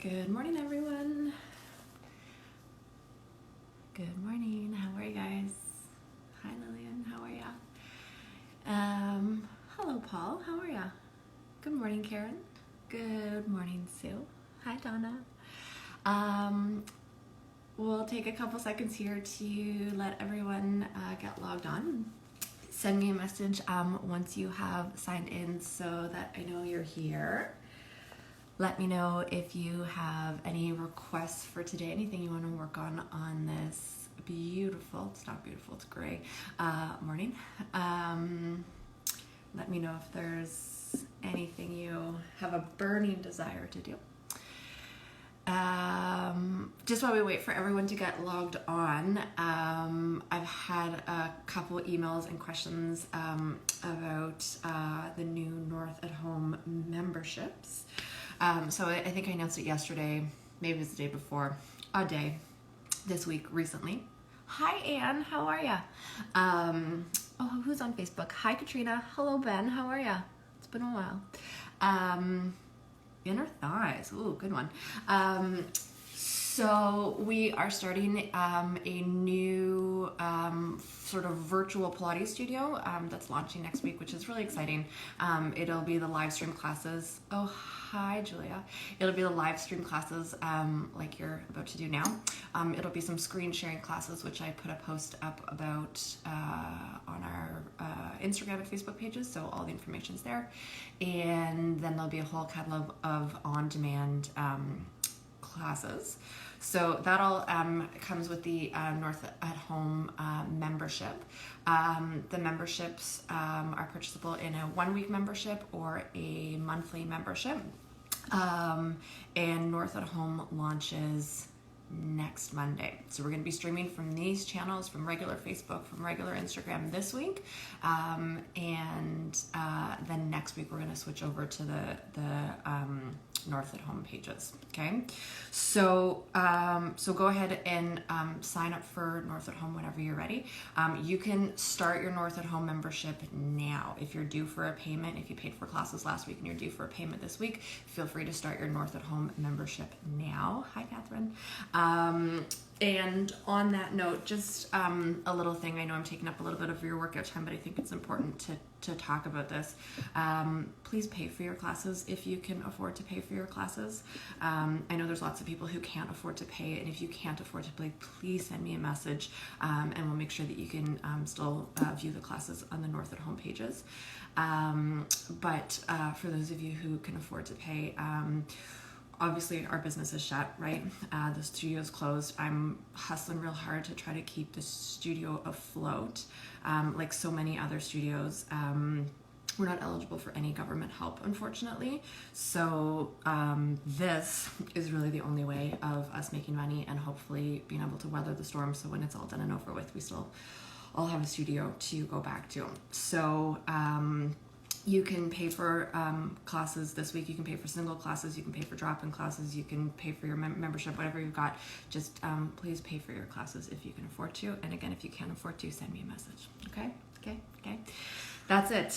Good morning, everyone. Good morning. How are you guys? Hi, Lillian. How are ya? Hello, Paul. How are ya? Good morning, Karen. Good morning, Sue. Hi, Donna. We'll take a couple seconds here to let everyone get logged on. Send me a message once you have signed in so that I know you're here. Let me know if you have any requests for today, anything you want to work on this beautiful, it's not beautiful, it's gray, morning. Let me know if there's anything you have a burning desire to do. Just while we wait for everyone to get logged on, I've had a couple emails and questions about the new North at Home memberships. So I think I announced it yesterday, maybe it was the day before, a day this week recently. Hi, Anne, how are ya? Oh, who's on Facebook? Hi, Katrina. Hello, Ben, how are ya? It's been a while. Inner thighs, ooh, good one. So we are starting a new sort of virtual Pilates studio that's launching next week, which is really exciting. It'll be the live stream classes. Oh, hi, Julia. It'll be the live stream classes like you're about to do now. It'll be some screen sharing classes, which I put a post up about on our Instagram and Facebook pages, so all the information's there. And then there'll be a whole catalog of on-demand classes. So that all comes with the North at Home membership. The memberships are purchasable in a 1-week membership or a monthly membership. And North at Home launches next Monday. So we're going to be streaming from these channels, from regular Facebook, from regular Instagram this week. And then next week we're going to switch over to the North at Home pages. Okay. So go ahead and sign up for North at Home whenever you're ready. You can start your North at Home membership now. If you're due for a payment, if you paid for classes last week and you're due for a payment this week, feel free to start your North at Home membership now. Hi, Catherine. And on that note, just a little thing. I know I'm taking up a little bit of your workout time, but I think it's important to talk about this. Please pay for your classes if you can afford to pay for your classes. I know there's lots of people who can't afford to pay, and if you can't afford to pay, please send me a message, and we'll make sure that you can still view the classes on the North at Home pages. But for those of you who can afford to pay, obviously our business is shut, right? The studio's closed. I'm hustling real hard to try to keep the studio afloat. Like so many other studios, we're not eligible for any government help, unfortunately. So this is really the only way of us making money and hopefully being able to weather the storm. So when it's all done and over with, we still all have a studio to go back to. So you can pay for classes this week. You can pay for single classes. You can pay for drop-in classes. You can pay for your membership, whatever you've got. Just please pay for your classes if you can afford to. And again, if you can't afford to, send me a message. Okay? That's it.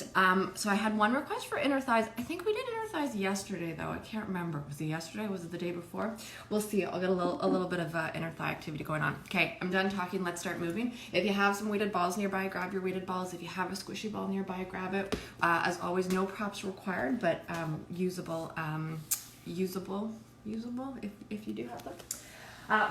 So I had one request for inner thighs. I think we did inner thighs yesterday, though. I can't remember. Was it yesterday? Was it the day before? We'll see. I'll get a little bit of inner thigh activity going on. Okay, I'm done talking. Let's start moving. If you have some weighted balls nearby, grab your weighted balls. If you have a squishy ball nearby, grab it. As always, no props required, but usable if you do have them.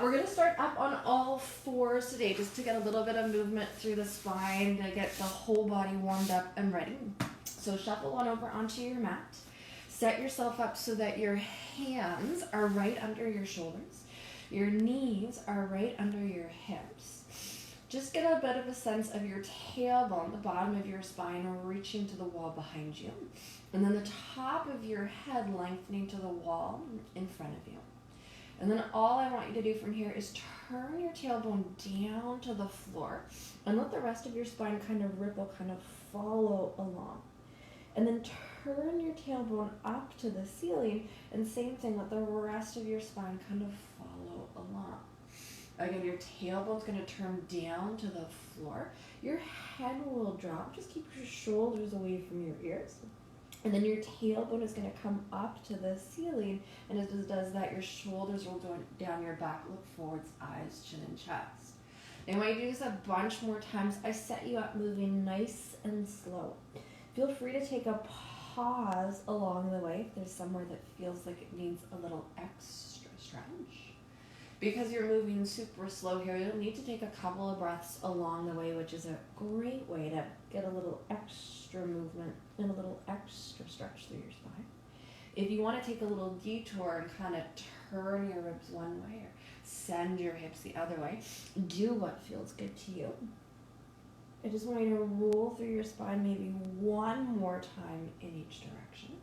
We're going to start up on all fours today, just to get a little bit of movement through the spine, to get the whole body warmed up and ready. So shuffle on over onto your mat. Set yourself up so that your hands are right under your shoulders. Your knees are right under your hips. Just get a bit of a sense of your tailbone, the bottom of your spine, reaching to the wall behind you. And then the top of your head lengthening to the wall in front of you. And then all I want you to do from here is turn your tailbone down to the floor and let the rest of your spine kind of ripple, kind of follow along. And then turn your tailbone up to the ceiling, and same thing, let the rest of your spine kind of follow along. Again, your tailbone's going to turn down to the floor. Your head will drop. Just keep your shoulders away from your ears. And then your tailbone is going to come up to the ceiling. And as it does that, your shoulders will go down your back. Look forwards, eyes, chin, and chest. And when you do this a bunch more times, I set you up moving nice and slow. Feel free to take a pause along the way if there's somewhere that feels like it needs a little extra stretch. Because you're moving super slow here, you'll need to take a couple of breaths along the way, which is a great way to get a little extra movement and a little extra stretch through your spine. If you want to take a little detour and kind of turn your ribs one way or send your hips the other way, do what feels good to you. I just want you to roll through your spine maybe one more time in each direction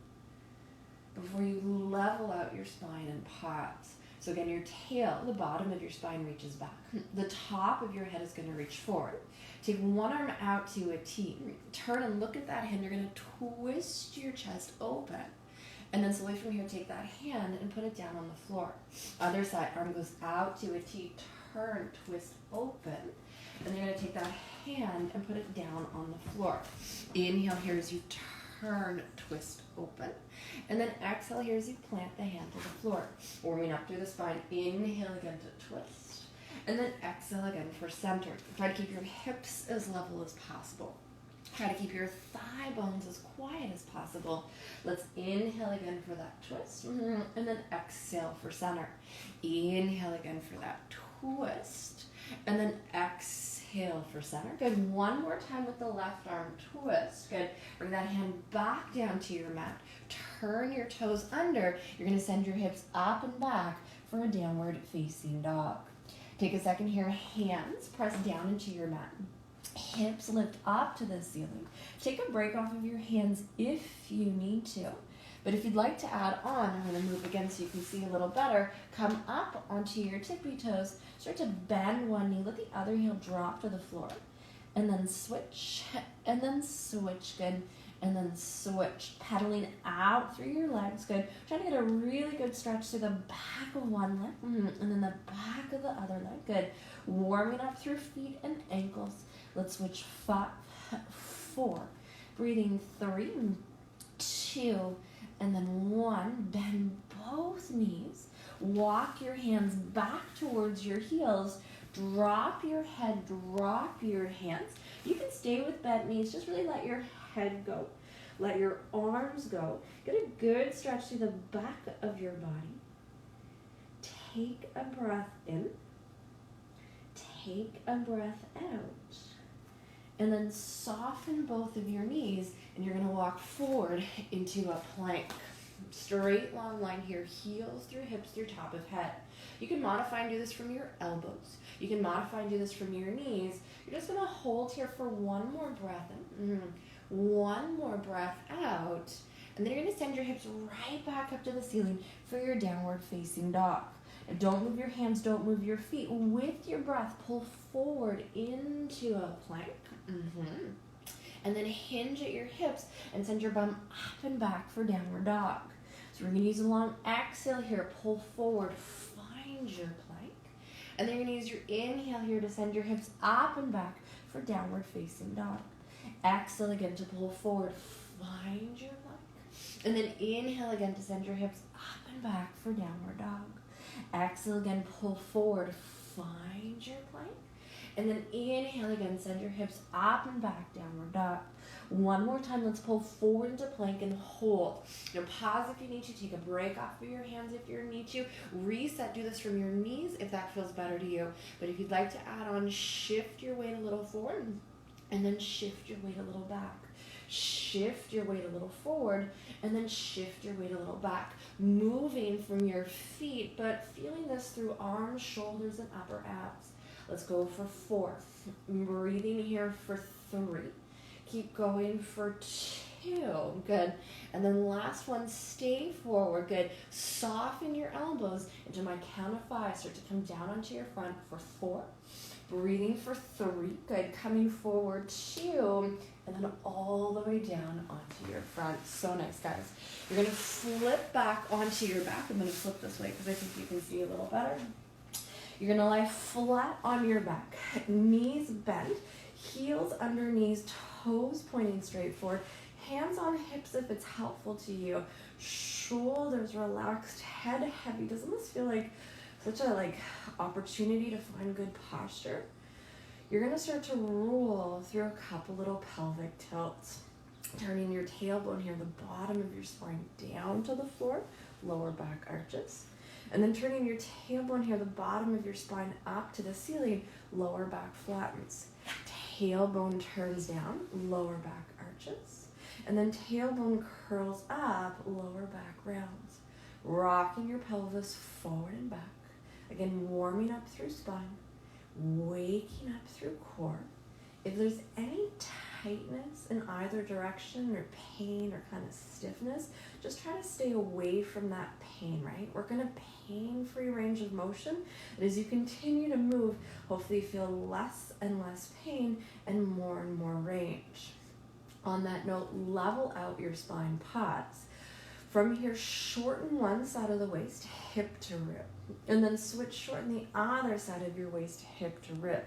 before you level out your spine and pause. So again, your tail, the bottom of your spine reaches back. The top of your head is going to reach forward. Take one arm out to a T. Turn and look at that hand. You're going to twist your chest open. And then slowly from here, take that hand and put it down on the floor. Other side, arm goes out to a T. Turn, twist open. And you're going to take that hand and put it down on the floor. Inhale here as you turn, twist open. And then exhale here as you plant the hand to the floor. Warming up through the spine. Inhale again to twist. And then exhale again for center. Try to keep your hips as level as possible. Try to keep your thigh bones as quiet as possible. Let's inhale again for that twist. And then exhale for center. Inhale again for that twist. And then exhale for center. Good. One more time with the left arm twist. Good. Bring that hand back down to your mat. Turn your toes under. You're going to send your hips up and back for a downward facing dog. Take a second here. Hands press down into your mat. Hips lift up to the ceiling. Take a break off of your hands if you need to. But if you'd like to add on, I'm going to move again so you can see a little better. Come up onto your tippy toes. Start to bend one knee. Let the other heel drop to the floor. And then switch. And then switch. Good. And then switch. Pedaling out through your legs. Good. Trying to get a really good stretch through the back of one leg. And then the back of the other leg. Good. Warming up through feet and ankles. Let's switch 5, 4. Breathing 3, 2, and then 1. Bend both knees. Walk your hands back towards your heels. Drop your head, drop your hands. You can stay with bent knees. Just really let your head go. Let your arms go. Get a good stretch through the back of your body. Take a breath in. Take a breath out. And then soften both of your knees, and you're going to walk forward into a plank. Straight long line here, heels through hips through top of head. You can modify and do this from your elbows. You can modify and do this from your knees. You're just going to hold here for one more breath in. One more breath out. And then you're going to send your hips right back up to the ceiling for your downward facing dog. And don't move your hands, don't move your feet. With your breath, pull forward into a plank. And then hinge at your hips and send your bum up and back for downward dog. So we're going to use a long exhale here. Pull forward, find your plank. And then you're going to use your inhale here to send your hips up and back for downward facing dog. Exhale again to pull forward, find your plank. And then inhale again to send your hips up and back for downward dog. Exhale again, pull forward, find your plank. And then inhale again, send your hips up and back, downward dog. One more time, let's pull forward into plank and hold. Now pause if you need to, take a break off of your hands if you need to. Reset, do this from your knees if that feels better to you. But if you'd like to add on, shift your weight a little forward and then shift your weight a little back. Shift your weight a little forward and then shift your weight a little back. Moving from your feet, but feeling this through arms, shoulders, and upper abs. Let's go for 4. Breathing here for 3. Keep going for 2. Good. And then last one, stay forward. Good. Soften your elbows into my count of 5. Start to come down onto your front for 4. Breathing for 3. Good. Coming forward 2. And then all the way down onto your front. So nice, guys. You're going to flip back onto your back. I'm going to flip this way because I think you can see a little better. You're going to lie flat on your back. Knees bent. Heels under knees. Toes pointing straight forward. hands on hips if it's helpful to you. Shoulders relaxed, head heavy. Doesn't this feel like such a opportunity to find good posture? You're gonna start to roll through a couple little pelvic tilts. Turning your tailbone here, the bottom of your spine down to the floor, lower back arches. And then turning your tailbone here, the bottom of your spine up to the ceiling, lower back flattens. Tailbone turns down, lower back arches. And then tailbone curls up, lower back rounds. Rocking your pelvis forward and back. Again, warming up through spine, waking up through core. If there's any tightness in either direction or pain or kind of stiffness, just try to stay away from that pain, right? Work in a pain-free range of motion. And as you continue to move, hopefully you feel less and less pain and more range. On that note, level out your spine. Pause. From here, shorten one side of the waist, hip to rib. And then switch, shorten the other side of your waist, hip to rib.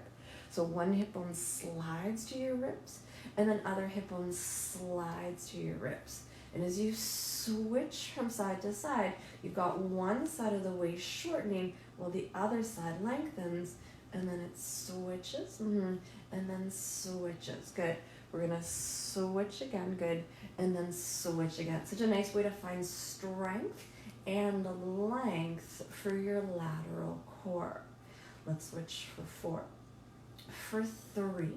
So one hip bone slides to your ribs, and then other hip bone slides to your ribs. And as you switch from side to side, you've got one side of the waist shortening while the other side lengthens, and then it switches, and then switches. Good. We're gonna switch again, good, and then switch again. Such a nice way to find strength and length for your lateral core. Let's switch for 4. For 3,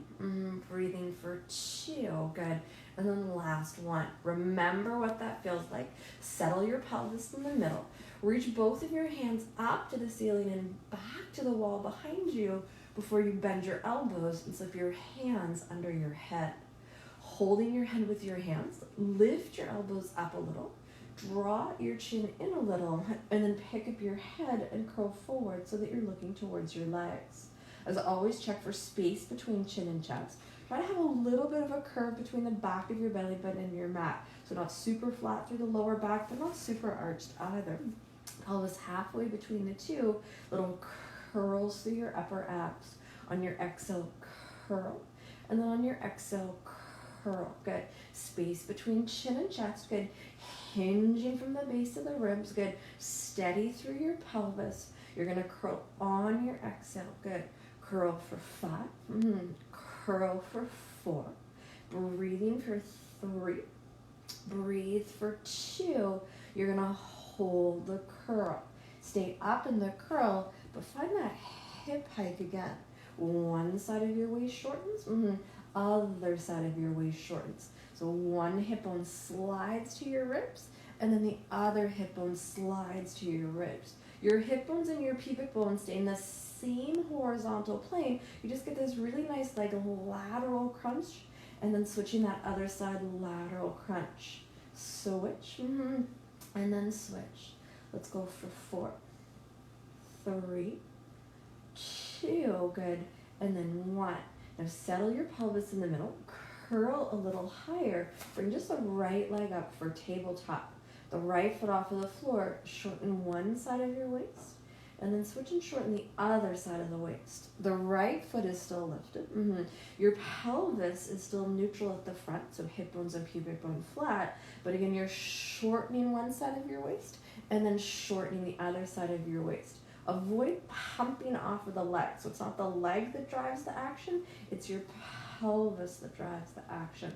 breathing for 2, good, and then last 1. Remember what that feels like. Settle your pelvis in the middle. Reach both of your hands up to the ceiling and back to the wall behind you before you bend your elbows and slip your hands under your head. Holding your head with your hands, lift your elbows up a little, draw your chin in a little, and then pick up your head and curl forward so that you're looking towards your legs. As always, check for space between chin and chest. Try to have a little bit of a curve between the back of your belly button and your mat. So not super flat through the lower back, but not super arched either. Pelvis halfway between the two, little curls through your upper abs. On your exhale, curl. And then on your exhale, curl. Good. Space between chin and chest. Good. Hinging from the base of the ribs. Good. Steady through your pelvis. You're going to curl on your exhale. Good. Curl for 5, curl for 4, breathing for 3, breathe for 2. You're gonna hold the curl. Stay up in the curl, but find that hip hike again. One side of your waist shortens, other side of your waist shortens. So one hip bone slides to your ribs, and then the other hip bone slides to your ribs. Your hip bones and your pubic bones stay in the same horizontal plane. You just get this really nice lateral crunch, and then switching that other side, lateral crunch. Switch, and then switch. Let's go for 4, 3, 2, good, and then 1. Now settle your pelvis in the middle, curl a little higher, bring just the right leg up for tabletop. The right foot off of the floor, shorten one side of your waist, and then switch and shorten the other side of the waist. The right foot is still lifted. Your pelvis is still neutral at the front, so hip bones and pubic bone flat, but again, you're shortening one side of your waist, and then shortening the other side of your waist. Avoid pumping off of the leg, so it's not the leg that drives the action, it's your pelvis that drives the action.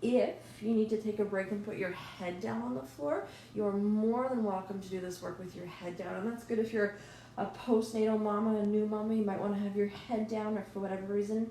If you need to take a break and put your head down on the floor, you're more than welcome to do this work with your head down. And that's good if you're a postnatal mama, a new mama, you might want to have your head down, or for whatever reason,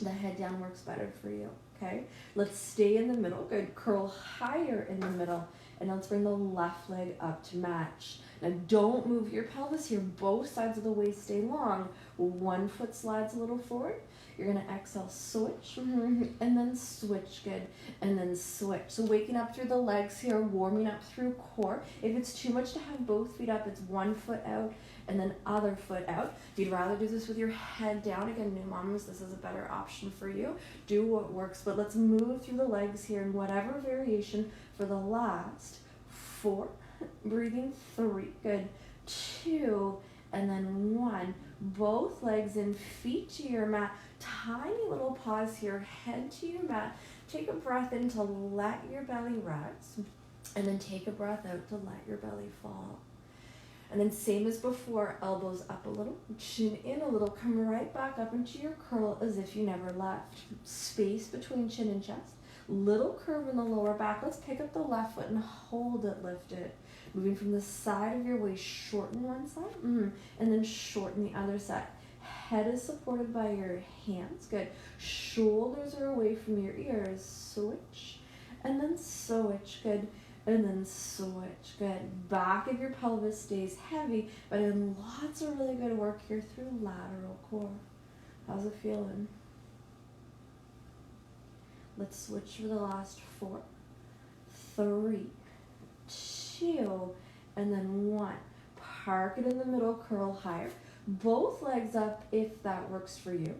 the head down works better for you, okay? Let's stay in the middle. Good. Curl higher in the middle, and let's bring the left leg up to match. Now don't move your pelvis here. Both sides of the waist stay long. One foot slides a little forward. You're going to exhale, switch, and then switch, good, and then switch. So waking up through the legs here, warming up through core. If it's too much to have both feet up, it's one foot out and then other foot out. If you'd rather do this with your head down, again, new mamas, this is a better option for you. Do what works, but let's move through the legs here in whatever variation for the last 4, breathing 3, good, 2, and then 1. Both legs in, feet to your mat. Tiny little pause here, head to your mat. Take a breath in to let your belly rest, and then take a breath out to let your belly fall. And then same as before, elbows up a little, chin in a little, come right back up into your curl as if you never left. Space between chin and chest. Little curve in the lower back. Let's pick up the left foot and hold it lifted. Moving from the side of your waist, shorten one side, and then shorten the other side. Head is supported by your hands. Good. Shoulders are away from your ears. Switch, and then switch. Good. And then switch. Good. Back of your pelvis stays heavy, but in lots of really good work here through lateral core. How's it feeling? Let's switch for the last 4, 3, 2, and then 1. Park it in the middle, curl higher. Both legs up if that works for you.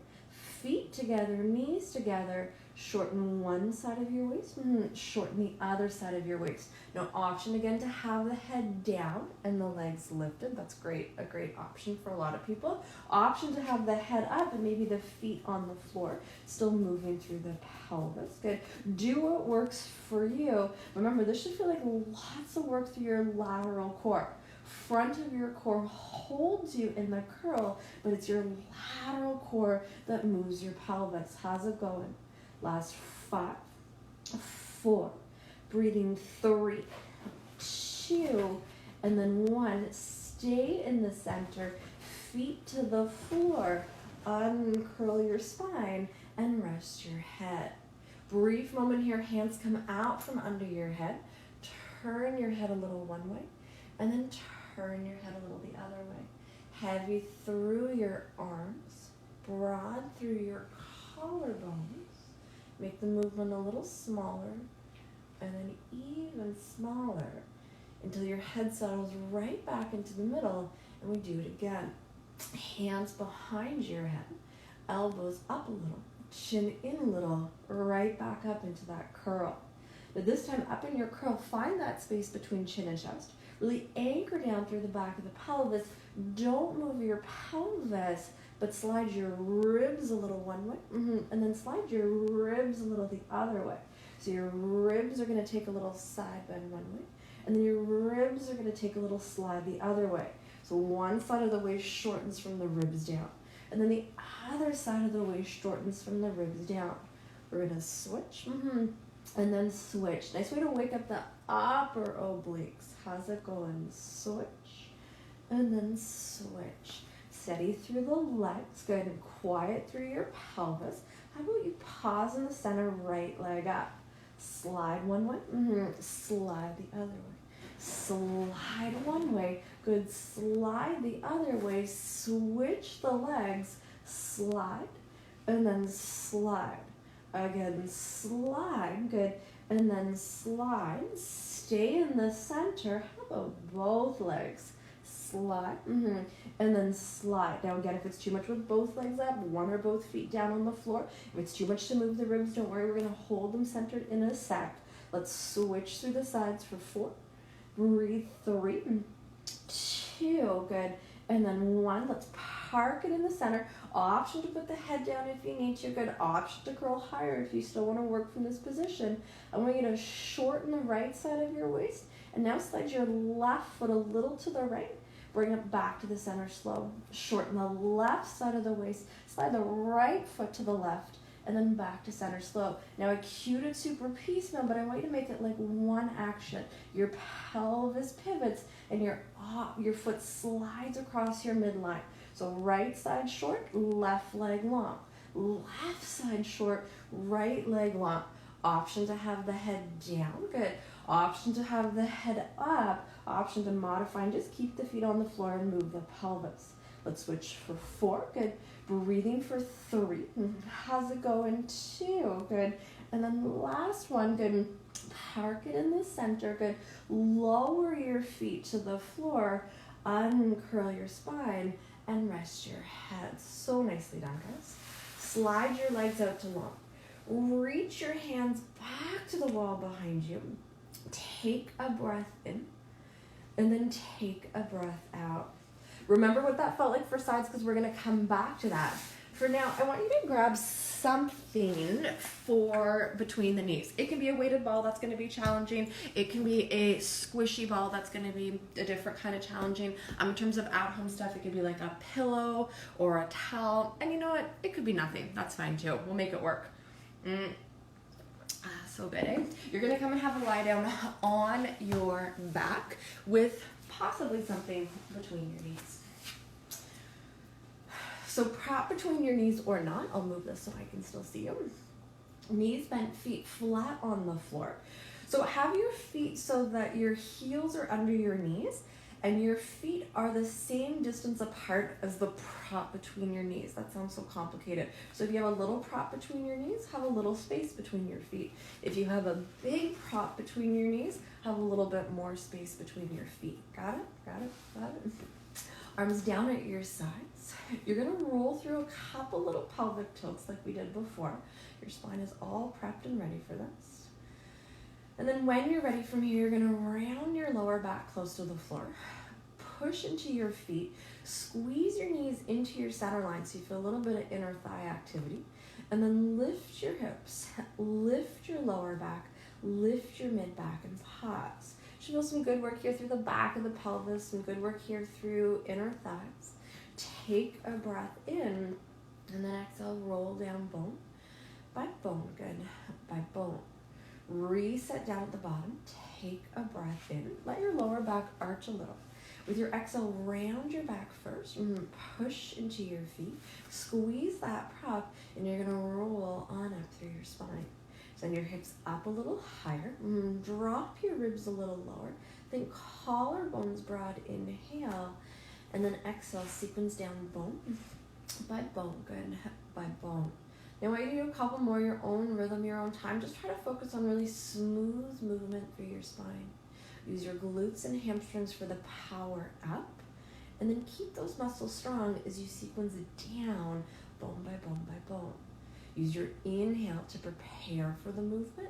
Feet together, knees together. Shorten one side of your waist, shorten the other side of your waist. Now, option again to have the head down and the legs lifted. That's great, a great option for a lot of people. Option to have the head up and maybe the feet on the floor, still moving through the pelvis. Good. Do what works for you. Remember, this should feel like lots of work through your lateral core. Front of your core holds you in the curl, but it's your lateral core that moves your pelvis. How's it going? Last 5, 4, breathing 3, 2, and then 1. Stay in the center, feet to the floor, uncurl your spine, and rest your head. Brief moment here, hands come out from under your head. Turn your head a little one way, and then turn your head a little the other way. Heavy through your arms, broad through your collarbones. Make the movement a little smaller, and then even smaller, until your head settles right back into the middle, and we do it again. Hands behind your head, elbows up a little, chin in a little, right back up into that curl. But this time up in your curl, find that space between chin and chest. Really anchor down through the back of the pelvis. Don't move your pelvis, but slide your ribs a little one way, and then slide your ribs a little the other way. So your ribs are going to take a little side bend one way, and then your ribs are going to take a little slide the other way. So one side of the waist shortens from the ribs down, and then the other side of the waist shortens from the ribs down. We're going to switch, and then switch. Nice way to wake up the upper obliques. How's it going? Switch, and then switch. Steady through the legs. Good. And quiet through your pelvis. How about you pause in the center, right leg up. Slide one way. Slide the other way. Slide one way. Good. Slide the other way. Switch the legs. Slide. And then slide. Again, slide. Good. And then slide. Stay in the center. How about both legs? Slide, and then slide. Now again, if it's too much with both legs up, one or both feet down on the floor. If it's too much to move the ribs, don't worry, we're going to hold them centered in a sec. Let's switch through the sides for 4. Breathe 3, 2, good. And then 1, let's park it in the center. Option to put the head down if you need to. Good. Option to curl higher if you still want to work from this position. I want you to shorten the right side of your waist. And now slide your left foot a little to the right. Bring it back to the center slow. Shorten the left side of the waist. Slide the right foot to the left. And then back to center slow. Now acute it super piecemeal, but I want you to make it like one action. Your pelvis pivots and your foot slides across your midline. So right side short, left leg long. Left side short, right leg long. Option to have the head down. Good. Option to have the head up. Option to modify and just keep the feet on the floor and move the pelvis. Let's switch for 4. Good. Breathing for 3. How's it going? 2. Good. And then last one. Good. Park it in the center. Good. Lower your feet to the floor. Uncurl your spine and rest your head. So nicely done, guys. Slide your legs out to long. Reach your hands back to the wall behind you. Take a breath in, and then take a breath out. Remember what that felt like for sides, because we're going to come back to that. For now, I want you to grab something for between the knees. It can be a weighted ball that's going to be challenging. It can be a squishy ball that's going to be a different kind of challenging. In terms of at-home stuff, it could be like a pillow or a towel. And you know what? It could be nothing. That's fine too. We'll make it work. So good, eh? You're going to come and have a lie down on your back with possibly something between your knees. So prop between your knees or not. I'll move this so I can still see you. Knees bent, feet flat on the floor. So have your feet so that your heels are under your knees and your feet are the same distance apart as the prop between your knees. That sounds so complicated. So if you have a little prop between your knees, have a little space between your feet. If you have a big prop between your knees, have a little bit more space between your feet. Got it? Got it? Got it? Arms down at your sides. You're going to roll through a couple little pelvic tilts like we did before. Your spine is all prepped and ready for this. And then when you're ready from here, you're going to round your lower back close to the floor. Push into your feet. Squeeze your knees into your center line so you feel a little bit of inner thigh activity. And then lift your hips. Lift your lower back. Lift your mid back and pause. Should feel some good work here through the back of the pelvis, some good work here through inner thighs. Take a breath in, and then exhale, roll down bone by bone, good, by bone. Reset down at the bottom, take a breath in, let your lower back arch a little. With your exhale, round your back first, push into your feet, squeeze that prop, and you're gonna roll on up through your spine. Send your hips up a little higher. Drop your ribs a little lower. Think collarbones broad, inhale. And then exhale, sequence down bone by bone. Good, by bone. Now I want you to do a couple more, your own rhythm, your own time. Just try to focus on really smooth movement through your spine. Use your glutes and hamstrings for the power up. And then keep those muscles strong as you sequence it down, bone by bone by bone. Use your inhale to prepare for the movement,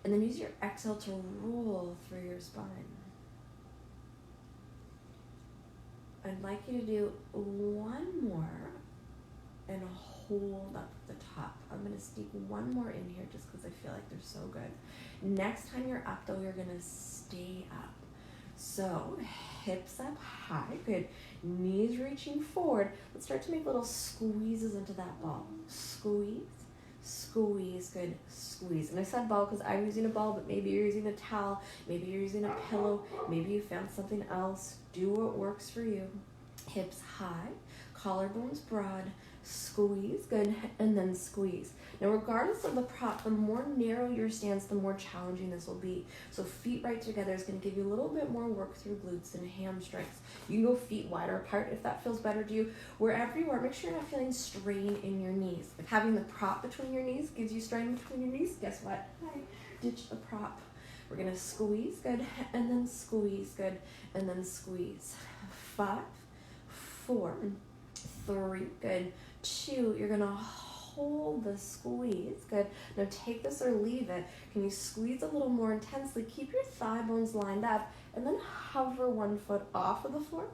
and then use your exhale to roll through your spine. I'd like you to do one more and hold up the top. I'm going to sneak one more in here just because I feel like they're so good. Next time you're up, though, you're going to stay up. So hips up high, good. Knees reaching forward. Let's start to make little squeezes into that ball. Squeeze. Squeeze, good, squeeze. And I said ball because I'm using a ball, but maybe you're using a towel, maybe you're using a pillow, maybe you found something else. Do what works for you. Hips high, collarbones broad, squeeze, good, and then squeeze. Now regardless of the prop, the more narrow your stance, the more challenging this will be. So feet right together is going to give you a little bit more work through glutes and hamstrings. You can go feet wider apart if that feels better to you. Wherever you are, make sure you're not feeling strain in your knees. If having the prop between your knees gives you strain between your knees, guess what? Ditch the prop. We're going to squeeze, good, and then squeeze, good, and then squeeze. 5, 4, 3, good, 2. You're going to hold the squeeze, good. Now take this or leave it. Can you squeeze a little more intensely? Keep your thigh bones lined up, and then hover one foot off of the floor.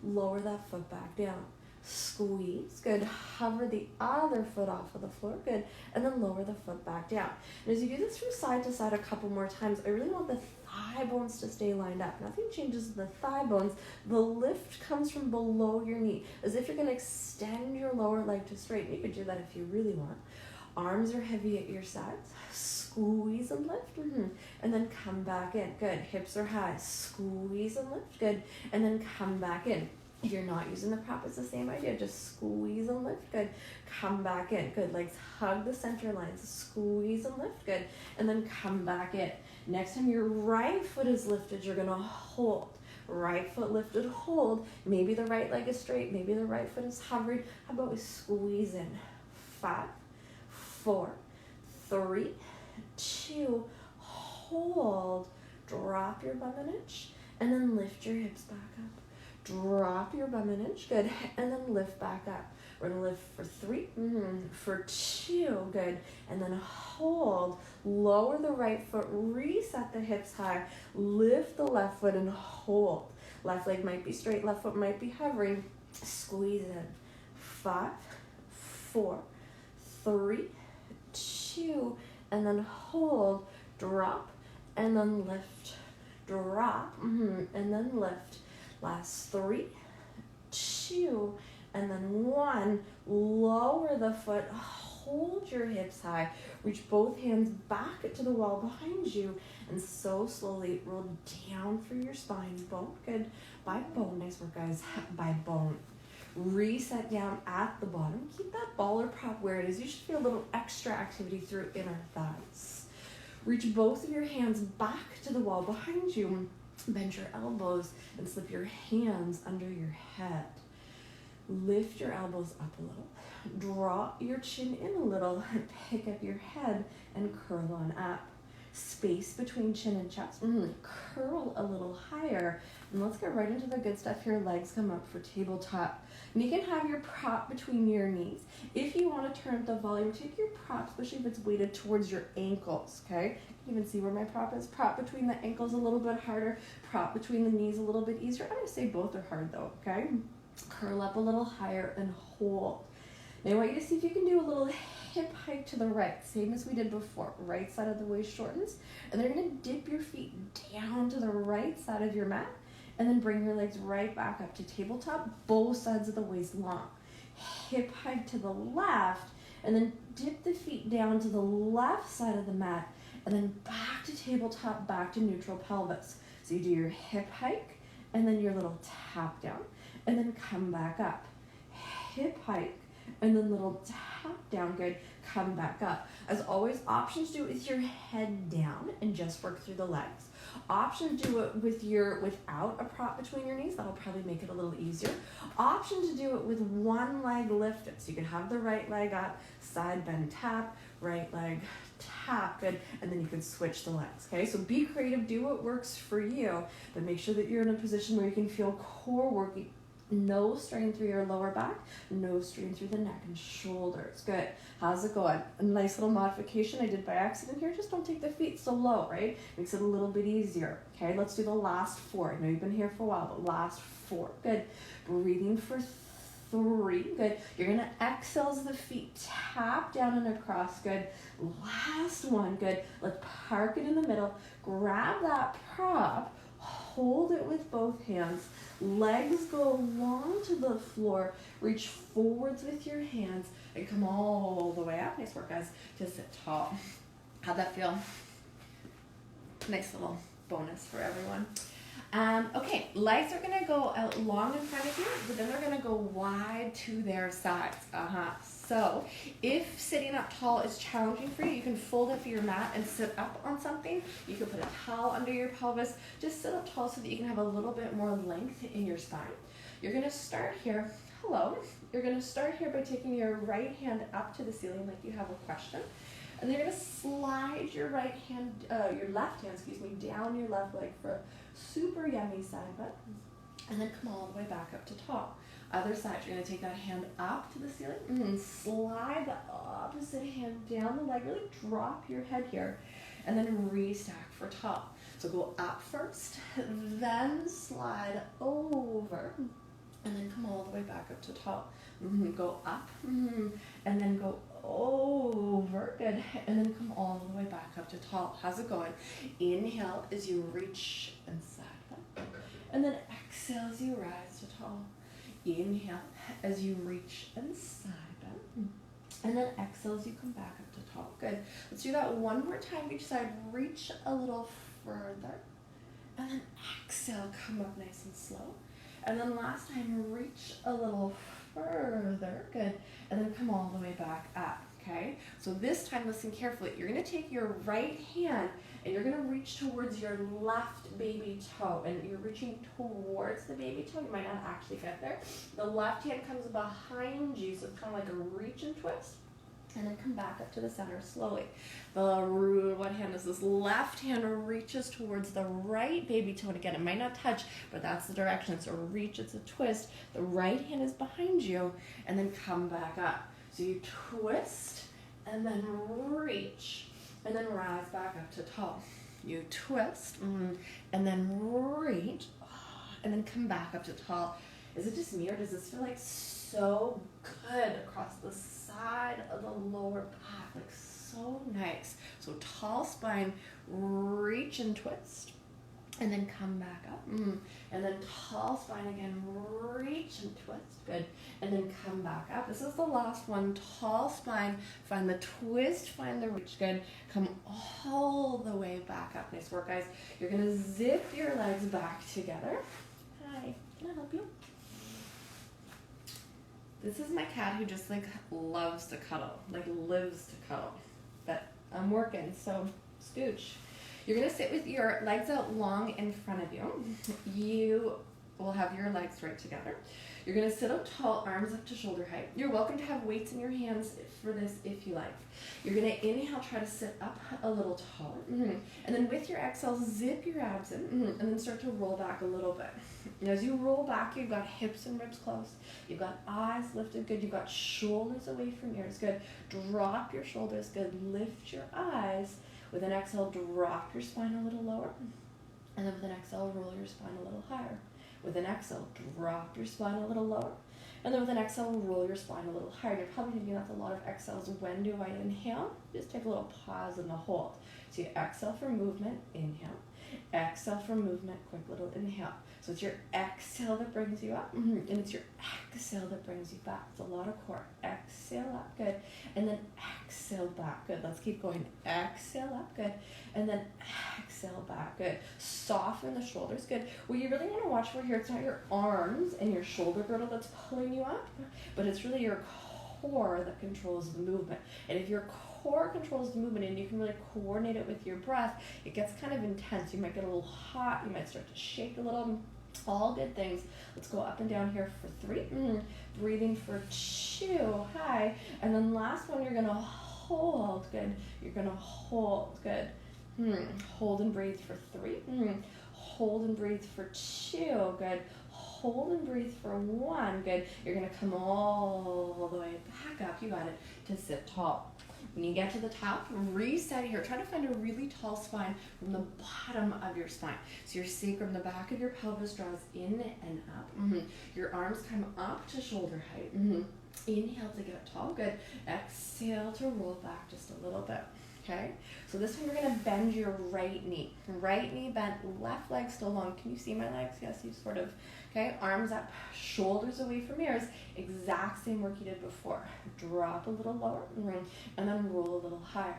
Lower that foot back down. Squeeze, good. Hover the other foot off of the floor, good. And then lower the foot back down. And as you do this from side to side a couple more times, I really want the thigh bones to stay lined up. Nothing changes the thigh bones. The lift comes from below your knee, as if you're going to extend your lower leg to straighten. You could do that if you really want. Arms are heavy at your sides. Squeeze and lift, and then come back in. Good. Hips are high. Squeeze and lift, good. And then come back in. If you're not using the prop, it's the same idea. Just squeeze and lift, good. Come back in, good. Legs hug the center lines. Squeeze and lift, good. And then come back in. Next time your right foot is lifted, you're gonna hold. Right foot lifted, hold. Maybe the right leg is straight. Maybe the right foot is hovering. How about we squeeze in? 5, 4, 3, 2, hold. Drop your bum an inch, and then lift your hips back up. Drop your bum an inch, good, and then lift back up. We're gonna lift for 3, for 2, good, and then hold. Lower the right foot, reset the hips high, lift the left foot and hold. Left leg might be straight, left foot might be hovering. Squeeze in. 5, 4, 3, 2, and then hold, drop, and then lift, drop, and then lift. Last 3, 2, and then 1. Lower the foot, hold your hips high, reach both hands back to the wall behind you, and so slowly roll down through your spine, bone, good, by bone, nice work guys, by bone. Reset down at the bottom, keep that ball or prop where it is. You should feel a little extra activity through inner thighs. Reach both of your hands back to the wall behind you, bend your elbows and slip your hands under your head. Lift your elbows up a little. Draw your chin in a little. Pick up your head and curl on up. Space between chin and chest. Curl a little higher. And let's get right into the good stuff here. Legs come up for tabletop. And you can have your prop between your knees. If you want to turn up the volume, take your prop, especially if it's weighted towards your ankles, okay? You can even see where my prop is. Prop between the ankles a little bit harder. Prop between the knees a little bit easier. I'm going to say both are hard though, okay? Curl up a little higher and hold. Now I want you to see if you can do a little hip hike to the right, same as we did before. Right side of the waist shortens, and then you're going to dip your feet down to the right side of your mat, and then bring your legs right back up to tabletop, both sides of the waist long. Hip hike to the left, and then dip the feet down to the left side of the mat, and then back to tabletop, back to neutral pelvis. So you do your hip hike, and then your little tap down, and then come back up. Hip hike, and then little tap down, good, come back up. As always, options do it with your head down and just work through the legs. Option do it without a prop between your knees. That'll probably make it a little easier. Option to do it with one leg lifted. So you can have the right leg up, side bend tap, right leg tap, good, and then you can switch the legs, okay? So be creative, do what works for you, but make sure that you're in a position where you can feel core working. No strain through your lower back, no strain through the neck and shoulders. Good. How's it going? A nice little modification I did by accident here. Just don't take the feet so low, right? Makes it a little bit easier. Okay, let's do the last 4. I know you've been here for a while, but last 4. Good. Breathing for 3. Good. You're going to exhale as the feet tap down and across. Good. Last 1. Good. Let's park it in the middle. Grab that prop. Hold it with both hands. Legs go long to the floor. Reach forwards with your hands and come all the way up. Nice work, guys. To sit tall. How'd that feel? Nice little bonus for everyone. Okay, legs are going to go out long in front of you, but then they're going to go wide to their sides. So if sitting up tall is challenging for you, you can fold up your mat and sit up on something. You can put a towel under your pelvis. Just sit up tall so that you can have a little bit more length in your spine. You're going to start here. Hello. You're going to start here by taking your right hand up to the ceiling like you have a question. And then you're going to slide your left hand, down your left leg for a super yummy side bend. And then come all the way back up to tall. Other side, you're going to take that hand up to the ceiling and slide the opposite hand down the leg. Really drop your head here and then restack for tall. So go up first, then slide over, and then come all the way back up to tall. Go up, and then go over, good, and then come all the way back up to tall. How's it going? Inhale as you reach and side bend, and then exhale as you rise to tall. Inhale as you reach and side bend, and then exhale as you come back up to tall. Good. Let's do that one more time each side. Reach a little further, and then exhale, come up nice and slow. And then last time, reach a little further, good, and then come all the way back up, okay? So this time, listen carefully. You're going to take your right hand, and you're going to reach towards your left baby toe, and you're reaching towards the baby toe. You might not actually get there. The left hand comes behind you, so it's kind of like a reach and twist. And then come back up to the center slowly. What hand is this? Left hand reaches towards the right baby toe. And again, it might not touch, but that's the direction. So reach, it's a twist. The right hand is behind you, and then come back up. So you twist, and then reach, and then rise back up to tall. You twist, and then reach, and then come back up to tall. Is it just me, or does this feel like so good across the side side of the lower back, like so nice. So tall spine, reach and twist, and then come back up. And then tall spine again, reach and twist, good. And then come back up. This is the last one, tall spine, find the twist, find the reach, good. Come all the way back up. Nice work, guys. You're gonna zip your legs back together. Hi, can I help you? This is my cat who just like loves to cuddle, like lives to cuddle. But I'm working, so scooch. You're gonna sit with your legs out long in front of you. You will have your legs right together. You're gonna sit up tall, arms up to shoulder height. You're welcome to have weights in your hands for this if you like. You're gonna inhale, try to sit up a little taller. And then with your exhale, zip your abs in, and then start to roll back a little bit. And as you roll back, you've got hips and ribs close. You've got eyes lifted, good. You've got shoulders away from ears, good. Drop your shoulders, good. Lift your eyes. With an exhale, drop your spine a little lower. And then with an exhale, roll your spine a little higher. With an exhale, drop your spine a little lower. And then with an exhale, roll your spine a little higher. You're probably thinking that's a lot of exhales. When do I inhale? Just take a little pause and a hold. So you exhale for movement, inhale. Exhale for movement, quick little inhale. So it's your exhale that brings you up, and it's your exhale that brings you back. It's a lot of core. Exhale up, good. And then exhale back, good. Let's keep going. Exhale up, good. And then exhale back, good. Soften the shoulders, good. What you really want to watch for here, it's not your arms and your shoulder girdle that's pulling you up, but it's really your core that controls the movement. And if your core controls the movement and you can really coordinate it with your breath, it gets kind of intense. You might get a little hot, you might start to shake a little. All good things. Let's go up and down here for 3. Breathing for 2. High. And then last one, you're going to hold. Good. You're going to hold. Good. Hold and breathe for 3. Hold and breathe for 2. Good. Hold and breathe for 1. Good. You're going to come all the way back up. You got it. To sit tall. When you get to the top, reset here. Try to find a really tall spine from the bottom of your spine. So your sacrum, the back of your pelvis draws in and up. Your arms come up to shoulder height. Inhale to get tall. Good. Exhale to roll back just a little bit. Okay? So this one, you're going to bend your right knee. Right knee bent, left leg still long. Can you see my legs? Yes, you sort of. Okay? Arms up, shoulders away from ears. Exact same work you did before. Drop a little lower, and then roll a little higher.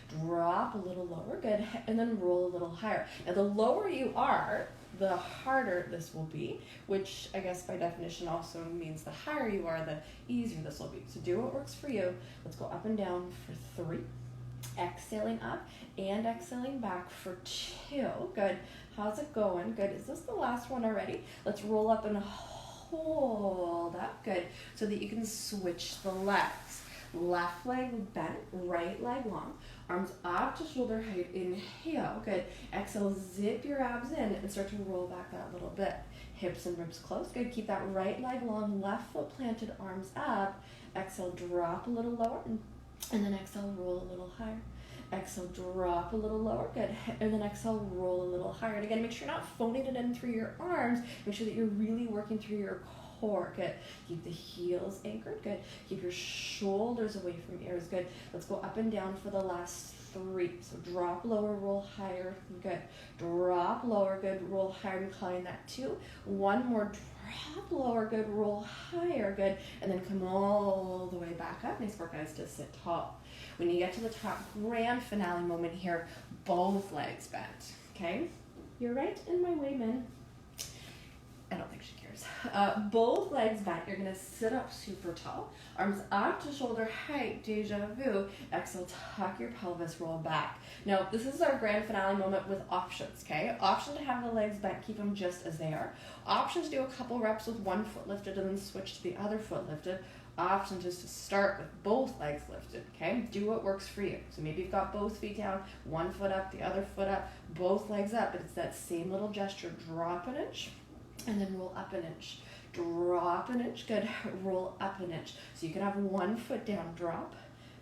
Drop a little lower, good, and then roll a little higher. Now, the lower you are, the harder this will be, which I guess by definition also means the higher you are, the easier this will be. So do what works for you. Let's go up and down for 3. Exhaling up and exhaling back for 2. Good. How's it going? Good. Is this the last one already? Let's roll up and hold up. Good. So that you can switch the legs. Left leg bent, right leg long. Arms up to shoulder height. Inhale. Good. Exhale, zip your abs in and start to roll back that little bit. Hips and ribs close. Good. Keep that right leg long, left foot planted, arms up. Exhale, drop a little lower. And then exhale, roll a little higher. Exhale, drop a little lower, good. And then exhale, roll a little higher. And again, make sure you're not phoning it in through your arms. Make sure that you're really working through your core, good. Keep the heels anchored, good. Keep your shoulders away from ears, good. Let's go up and down for the last 3. So drop lower, roll higher, good. Drop lower, good. Roll higher, incline that 2. One more, drop lower, good. Roll higher, good. And then come all the way back up. Nice work, guys, to sit tall. When you get to the top, grand finale moment here, both legs bent, okay? You're right in my way, Min. I don't think she cares. Both legs bent. You're going to sit up super tall. Arms up to shoulder height, deja vu. Exhale, tuck your pelvis, roll back. Now, this is our grand finale moment with options, okay? Option to have the legs bent, keep them just as they are. Option to do a couple reps with one foot lifted and then switch to the other foot lifted. Option just to start with both legs lifted, okay? Do what works for you. So maybe you've got both feet down, one foot up, the other foot up, both legs up, but it's that same little gesture. Drop an inch and then roll up an inch. Drop an inch, good. Roll up an inch. So you can have one foot down, drop,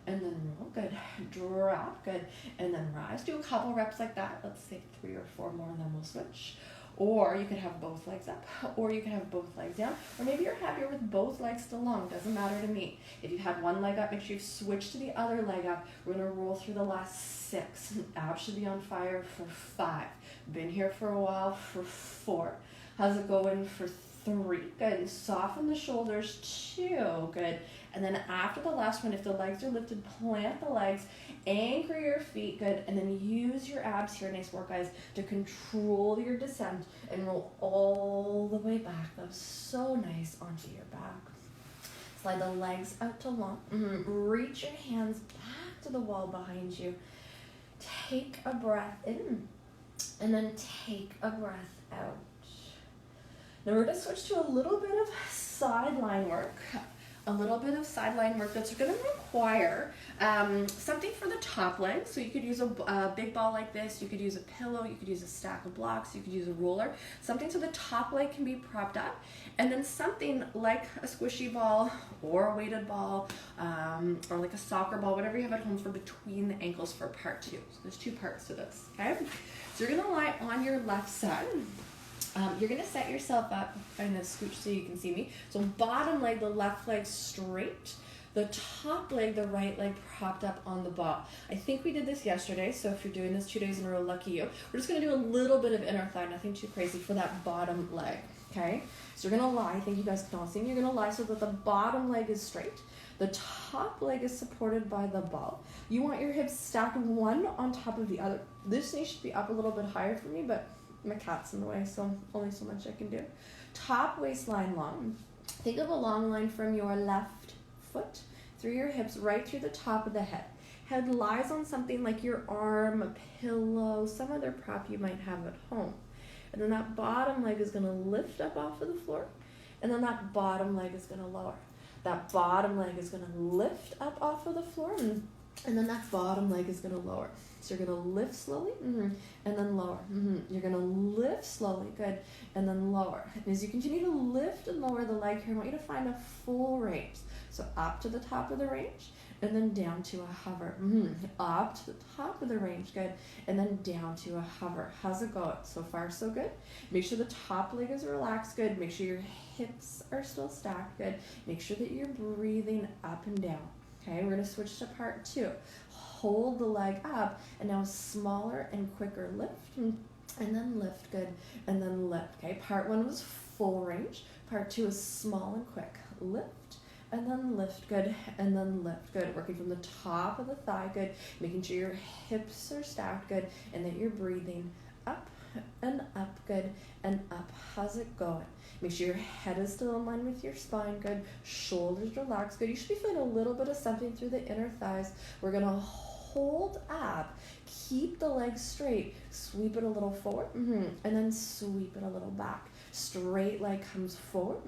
and then roll, good. Drop, good. And then rise. Do a couple reps like that. Let's say 3 or 4 more and then we'll switch. Or you could have both legs up, or you could have both legs down, or maybe you're happier with both legs still long, doesn't matter to me. If you had one leg up, make sure you switch to the other leg up. We're gonna roll through the last 6. Abs should be on fire for 5. Been here for a while for 4. How's it going for 3? Good. And soften the shoulders. 2. Good. And then after the last one, if the legs are lifted, plant the legs, anchor your feet. Good. And then use your abs here, nice work, guys, to control your descent and roll all the way back. That was so nice onto your back. Slide the legs out to long. Reach your hands back to the wall behind you. Take a breath in and then take a breath out. Now we're going to switch to a little bit of sideline work. That's going to require something for the top leg. So you could use a big ball like this. You could use a pillow. You could use a stack of blocks. You could use a roller. Something so the top leg can be propped up. And then something like a squishy ball or a weighted ball or like a soccer ball, whatever you have at home for between the ankles for part 2. So there's 2 parts to this, okay? So you're going to lie on your left side. You're going to set yourself up. I'm going to scooch so you can see me. So bottom leg, the left leg straight. The top leg, the right leg propped up on the ball. I think we did this yesterday, so if you're doing this 2 days in a row, lucky you. We're just going to do a little bit of inner thigh, nothing too crazy for that bottom leg, okay? So you're going to lie. I think you guys can all see me. You're going to lie so that the bottom leg is straight. The top leg is supported by the ball. You want your hips stacked one on top of the other. This knee should be up a little bit higher for me, but my cat's in the way, so only so much I can do. Top waistline long. Think of a long line from your left foot through your hips right through the top of the head. Head lies on something like your arm, a pillow, some other prop you might have at home. And then that bottom leg is going to lift up off of the floor, and then that bottom leg is going to lower. That bottom leg is going to lift up off of the floor, and then that bottom leg is going to lower. So you're going to lift slowly, and then lower. You're going to lift slowly, good, and then lower. And as you continue to lift and lower the leg here, I want you to find a full range. So up to the top of the range, and then down to a hover. Up to the top of the range, good, and then down to a hover. How's it going? So far, so good. Make sure the top leg is relaxed, good. Make sure your hips are still stacked, good. Make sure that you're breathing up and down. Okay, we're going to switch to part 2. Hold the leg up, and now a smaller and quicker lift, and then lift, good, and then lift. Okay, part 1 was full range. Part 2 is small and quick. Lift, and then lift, good, and then lift, good. Working from the top of the thigh, good. Making sure your hips are stacked, good, and that you're breathing up and up, good, and up. How's it going? Make sure your head is still in line with your spine, good. Shoulders relaxed, good. You should be feeling a little bit of something through the inner thighs. We're going to hold up, keep the legs straight, sweep it a little forward, and then sweep it a little back. Straight leg comes forward,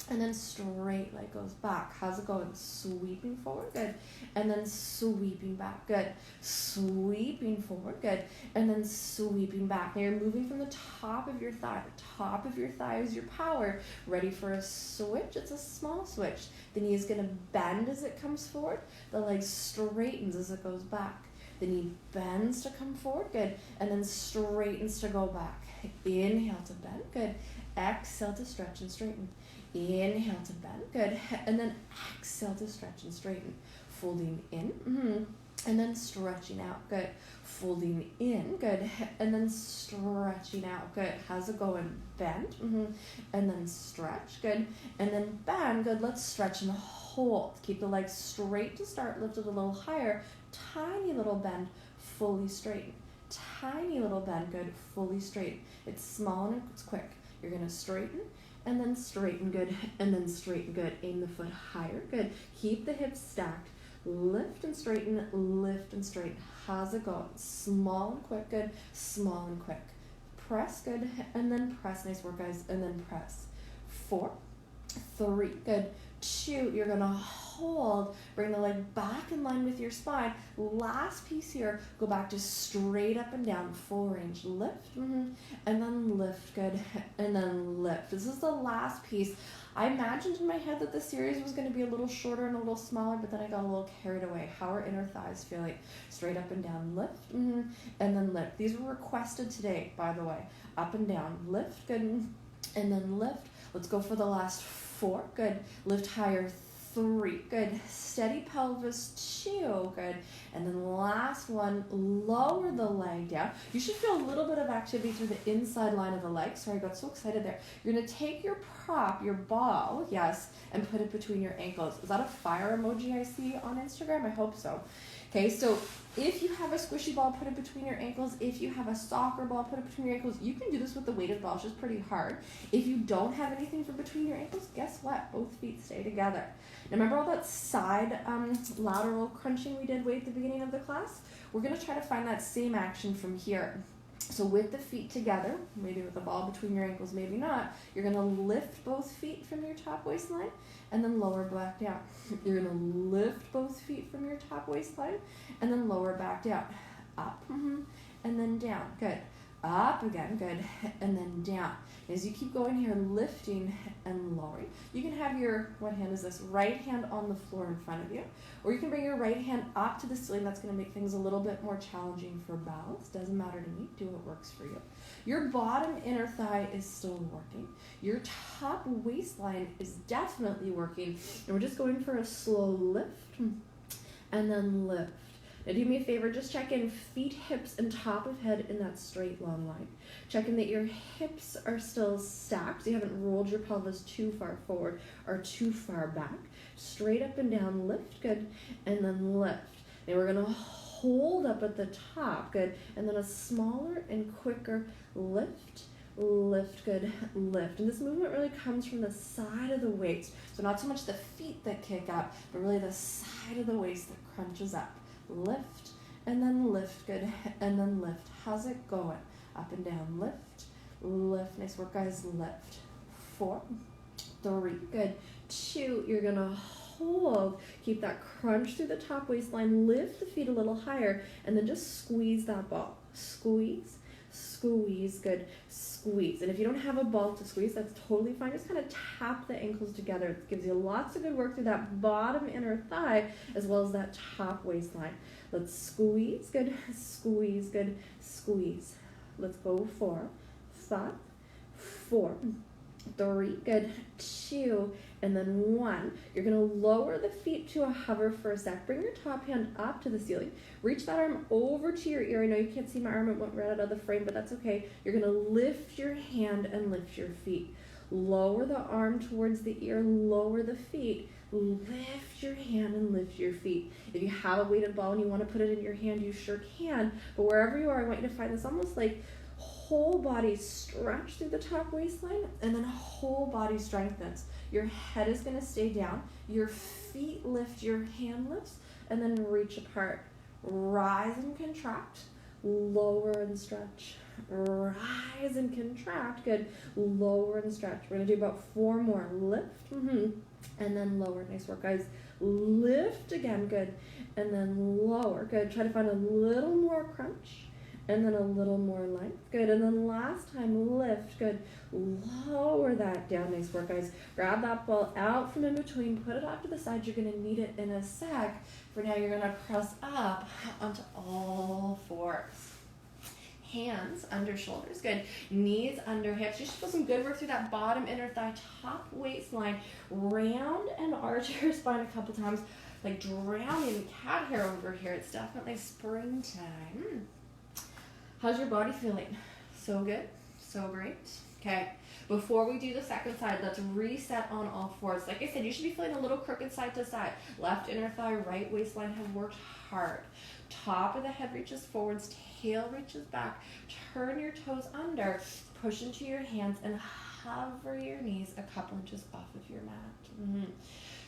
and then straight leg goes back. How's it going? Sweeping forward, good, and then sweeping back, good. Sweeping forward, good, and then sweeping back. Now you're moving from the top of your thigh. The top of your thigh is your power. Ready for a switch? It's a small switch. The knee is going to bend as it comes forward. The leg straightens as it goes back. The knee bends to come forward, good, and then straightens to go back. Inhale to bend, good. Exhale to stretch and straighten. Inhale to bend, good, and then exhale to stretch and straighten. Folding in, and then stretching out, good. Folding in, good, and then stretching out, good. How's it going? Bend, and then stretch, good, and then bend, good. Let's stretch and hold. Keep the legs straight to start, lift it a little higher. Tiny little bend, fully straighten. Tiny little bend, good, fully straighten. It's small and it's quick. You're going to straighten, and then straighten, good, and then straighten, good. Aim the foot higher, good. Keep the hips stacked. Lift and straighten, lift and straighten. How's it going? Small and quick, good, small and quick. Press, good, and then press. Nice work, guys, and then press. 4, 3, good. 2. You're gonna hold, bring the leg back in line with your spine. Last piece here, go back to straight up and down, full range. Lift, and then lift, good, and then lift. This is the last piece. I imagined in my head that the series was going to be a little shorter and a little smaller, but then I got a little carried away. How are inner thighs feeling? Straight up and down, lift, and then lift. These were requested today, by the way. Up and down, lift, good, and then lift. Let's go for the last 4, good. Lift higher, 3, good. Steady pelvis, 2, good. And then last one, lower the leg down. You should feel a little bit of activity through the inside line of the leg. Sorry, I got so excited there. You're gonna take your prop, your ball, yes, and put it between your ankles. Is that a fire emoji I see on Instagram? I hope so. Okay, so if you have a squishy ball, put it between your ankles. If you have a soccer ball, put it between your ankles. You can do this with the weighted ball, which is pretty hard. If you don't have anything for between your ankles, guess what? Both feet stay together. Now remember all that side lateral crunching we did way at the beginning of the class? We're gonna try to find that same action from here. So with the feet together, maybe with the ball between your ankles, maybe not, you're gonna lift both feet from your top waistline and then lower back down. You're gonna lift both feet from your top waistline and then lower back down. Up, and then down, good. Up again, good, and then down. As you keep going here, lifting and lowering. You can have your, what hand is this? Right hand on the floor in front of you. Or you can bring your right hand up to the ceiling. That's gonna make things a little bit more challenging for balance. Doesn't matter to me, do what works for you. Your bottom inner thigh is still working. Your top waistline is definitely working. And we're just going for a slow lift and then lift. Now do me a favor, just check in feet, hips, and top of head in that straight long line. Check in that your hips are still stacked, so you haven't rolled your pelvis too far forward or too far back. Straight up and down, lift, good, and then lift. Now we're gonna hold up at the top, good, and then a smaller and quicker lift, lift, good, lift. And this movement really comes from the side of the waist. So not so much the feet that kick up, but really the side of the waist that crunches up. Lift, and then lift, good, and then lift. How's it going? Up and down, lift, lift. Nice work, guys, lift. 4, 3, good. 2, you're gonna hold. Keep that crunch through the top waistline, lift the feet a little higher, and then just squeeze that ball. Squeeze, squeeze, good, squeeze. And if you don't have a ball to squeeze, that's totally fine. Just kind of tap the ankles together. It gives you lots of good work through that bottom inner thigh as well as that top waistline. Let's squeeze, good, squeeze, good, squeeze. Let's go 4, 5, 4, 3, good, 2, and then 1. You're gonna lower the feet to a hover for a sec. Bring your top hand up to the ceiling. Reach that arm over to your ear. I know you can't see my arm, it went right out of the frame, but that's okay. You're gonna lift your hand and lift your feet. Lower the arm towards the ear, lower the feet. Lift your hand and lift your feet. If you have a weighted ball and you want to put it in your hand, you sure can. But wherever you are, I want you to find this almost like whole body stretch through the top waistline, and then whole body strengthens. Your head is going to stay down. Your feet lift, your hand lifts, and then reach apart. Rise and contract. Lower and stretch. Rise and contract. Good. Lower and stretch. We're going to do about 4 more. Lift. And then lower. Nice work, guys. Lift again. Good. And then lower. Good. Try to find a little more crunch. And then a little more length. Good. And then last time, lift. Good. Lower that down. Nice work, guys. Grab that ball out from in between. Put it off to the side. You're going to need it in a sec. For now, you're going to press up onto all 4s. Hands under shoulders. Good. Knees under hips. You should feel some good work through that bottom inner thigh, top waistline. Round and arch your spine a couple times. Like drowning cat hair over here. It's definitely springtime. How's your body feeling? So good? So great? Okay. Before we do the second side, let's reset on all 4s. Like I said, you should be feeling a little crooked side to side. Left inner thigh, right waistline have worked hard. Top of the head reaches forwards, tail reaches back. Turn your toes under, push into your hands, and hover your knees a couple inches off of your mat.